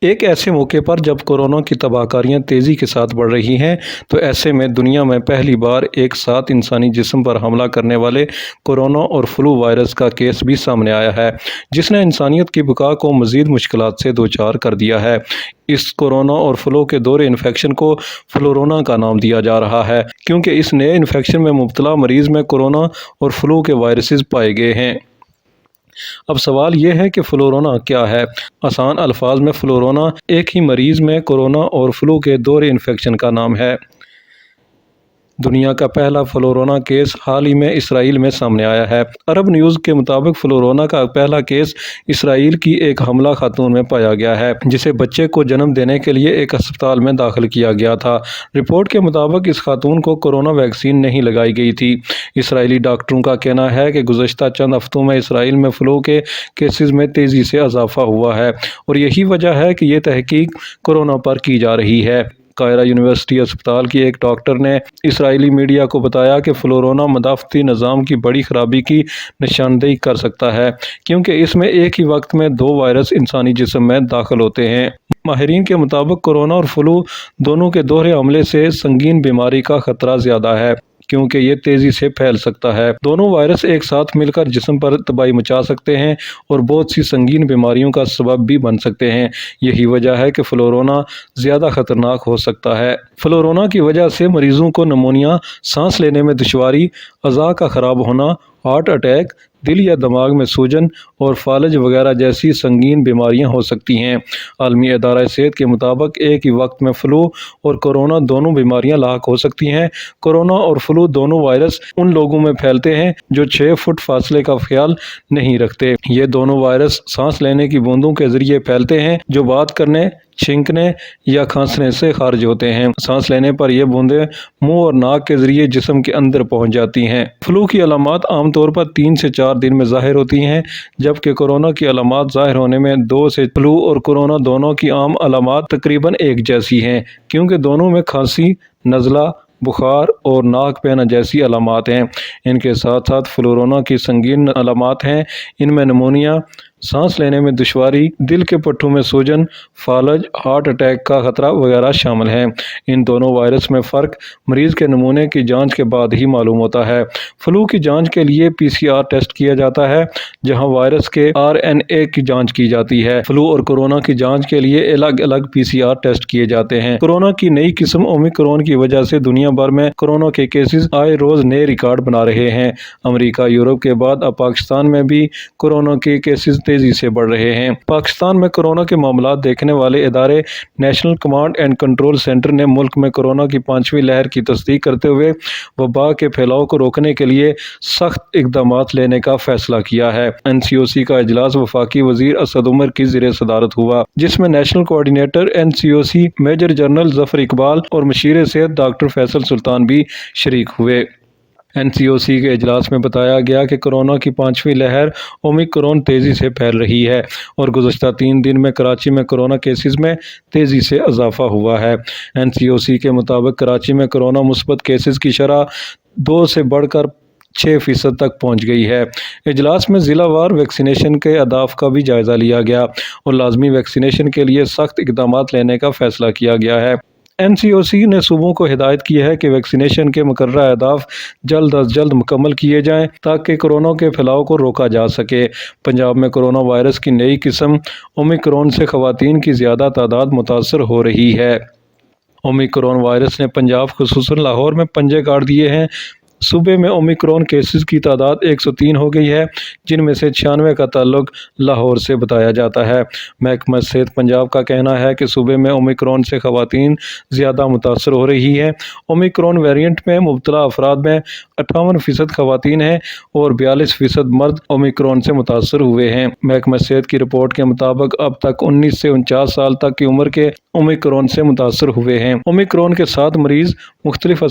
ایک ایسے موقع پر جب کورونا کی تباہکاریاں تیزی کے ساتھ بڑھ رہی ہیں تو ایسے میں دنیا میں پہلی بار ایک ساتھ انسانی جسم پر حملہ کرنے والے کورونا اور فلو وائرس کا کیس بھی سامنے آیا ہے، جس نے انسانیت کی بقا کو مزید مشکلات سے دوچار کر دیا ہے۔ اس کورونا اور فلو کے دور انفیکشن کو فلورونا کا نام دیا جا رہا ہے کیونکہ اس نئے انفیکشن میں مبتلا مریض میں کورونا اور فلو کے وائرسز پائے گئے ہیں۔ اب سوال یہ ہے کہ فلورونا کیا ہے؟ آسان الفاظ میں فلورونا ایک ہی مریض میں کورونا اور فلو کے دور انفیکشن کا نام ہے۔ دنیا کا پہلا فلورونا کیس حال ہی میں اسرائیل میں سامنے آیا ہے۔ عرب نیوز کے مطابق فلورونا کا پہلا کیس اسرائیل کی ایک حاملہ خاتون میں پایا گیا ہے، جسے بچے کو جنم دینے کے لیے ایک ہسپتال میں داخل کیا گیا تھا۔ رپورٹ کے مطابق اس خاتون کو کورونا ویکسین نہیں لگائی گئی تھی۔ اسرائیلی ڈاکٹروں کا کہنا ہے کہ گزشتہ چند ہفتوں میں اسرائیل میں فلو کے کیسز میں تیزی سے اضافہ ہوا ہے اور یہی وجہ ہے کہ یہ تحقیق کورونا پر کی جا رہی ہے۔ قاہرہ یونیورسٹی اسپتال کی ایک ڈاکٹر نے اسرائیلی میڈیا کو بتایا کہ فلورونا مدافعتی نظام کی بڑی خرابی کی نشاندہی کر سکتا ہے کیونکہ اس میں ایک ہی وقت میں دو وائرس انسانی جسم میں داخل ہوتے ہیں۔ ماہرین کے مطابق کورونا اور فلو دونوں کے دوہرے حملے سے سنگین بیماری کا خطرہ زیادہ ہے کیونکہ یہ تیزی سے پھیل سکتا ہے۔ دونوں وائرس ایک ساتھ مل کر جسم پر تباہی مچا سکتے ہیں اور بہت سی سنگین بیماریوں کا سبب بھی بن سکتے ہیں۔ یہی وجہ ہے کہ فلورونا زیادہ خطرناک ہو سکتا ہے۔ فلورونا کی وجہ سے مریضوں کو نمونیا، سانس لینے میں دشواری، اعضاء کا خراب ہونا، ہارٹ اٹیک، دل یا دماغ میں سوجن اور فالج وغیرہ جیسی سنگین بیماریاں ہو سکتی ہیں۔ عالمی ادارہ صحت کے مطابق ایک ہی وقت میں فلو اور کورونا دونوں بیماریاں لاحق ہو سکتی ہیں۔ کورونا اور فلو دونوں وائرس ان لوگوں میں پھیلتے ہیں جو 6 فٹ فاصلے کا خیال نہیں رکھتے۔ یہ دونوں وائرس سانس لینے کی بوندوں کے ذریعے پھیلتے ہیں جو بات کرنے، چھینکنے یا کھانسنے سے خارج ہوتے ہیں۔ سانس لینے پر یہ بوندیں منہ اور ناک کے ذریعے جسم کے اندر پہنچ جاتی ہیں۔ فلو کی علامات عام طور پر 3 سے 4 دن میں ظاہر ہوتی ہیں، جبکہ کورونا کی علامات ظاہر ہونے میں 2 سے فلو اور کورونا دونوں کی عام علامات تقریباً ایک جیسی ہیں کیونکہ دونوں میں کھانسی، نزلہ، بخار اور ناک بہنا جیسی علامات ہیں۔ ان کے ساتھ ساتھ فلورونا کی سنگین علامات ہیں۔ ان میں نمونیا، سانس لینے میں دشواری، دل کے پٹھوں میں سوجن، فالج، ہارٹ اٹیک کا خطرہ وغیرہ شامل ہیں۔ ان دونوں وائرس میں فرق مریض کے نمونے کی جانچ کے بعد ہی معلوم ہوتا ہے۔ فلو کی جانچ کے لیے PCR ٹیسٹ کیا جاتا ہے جہاں وائرس کے RNA کی جانچ کی جاتی ہے۔ فلو اور کورونا کی جانچ کے لیے الگ الگ PCR ٹیسٹ کیے جاتے ہیں۔ کورونا کی نئی قسم اومیکرون کی وجہ سے دنیا بھر میں کورونا کے کیسز آئے روز نئے ریکارڈ بنا رہے ہیں۔ امریکہ، یورپ کے بعد اب پاکستان میں بھی کورونا کے کیسز تیزی سے بڑھ رہے ہیں۔ پاکستان میں کورونا کے معاملات دیکھنے والے ادارے national command and control centre نے ملک میں کورونا کی 5ویں لہر کی تصدیق کرتے ہوئے وبا کے پھیلاؤ کو روکنے کے لیے سخت اقدامات لینے کا فیصلہ کیا ہے۔ NCOC کا اجلاس وفاقی وزیر اسد عمر کی زیر صدارت ہوا، جس میں national coordinator NCOC major general Zafar Iqbal اور مشیر صحت ڈاکٹر فیصل سلطان بھی شریک ہوئے۔ NCOC کے اجلاس میں بتایا گیا کہ کورونا کی 5ویں لہر اومیکرون تیزی سے پھیل رہی ہے اور گزشتہ 3 دن میں کراچی میں کورونا کیسز میں تیزی سے اضافہ ہوا ہے۔ NCOC کے مطابق کراچی میں کورونا مثبت کیسز کی شرح 2 سے بڑھ کر 6% تک پہنچ گئی ہے۔ اجلاس میں ضلع وار ویکسینیشن کے اہداف کا بھی جائزہ لیا گیا اور لازمی ویکسینیشن کے لیے سخت اقدامات لینے کا فیصلہ کیا گیا ہے۔ NCOC نے صوبوں کو ہدایت کی ہے کہ ویکسینیشن کے مقررہ اہداف جلد از جلد مکمل کیے جائیں تاکہ کورونا کے پھیلاؤ کو روکا جا سکے۔ پنجاب میں کورونا وائرس کی نئی قسم اومیکرون سے خواتین کی زیادہ تعداد متاثر ہو رہی ہے۔ اومیکرون وائرس نے پنجاب خصوصاً لاہور میں پنجے کاٹ دیے ہیں۔ صوبے میں اومیکرون کیسز کی تعداد 103 ہو گئی ہے، جن میں سے 96 کا تعلق لاہور سے بتایا جاتا ہے۔ محکمہ صحت پنجاب کا کہنا ہے کہ صوبے میں اومیکرون سے خواتین زیادہ متاثر ہو رہی ہیں۔ اومیکرون ویریئنٹ میں مبتلا افراد میں 58% خواتین ہیں اور 42% مرد اومیکرون سے متاثر ہوئے ہیں۔ محکمہ صحت کی رپورٹ کے مطابق اب تک 19 سے 49 سال تک کی عمر کے اومیکرون سے متاثر ہوئے ہیں۔ اومیکرون کے 7 مریض مختلف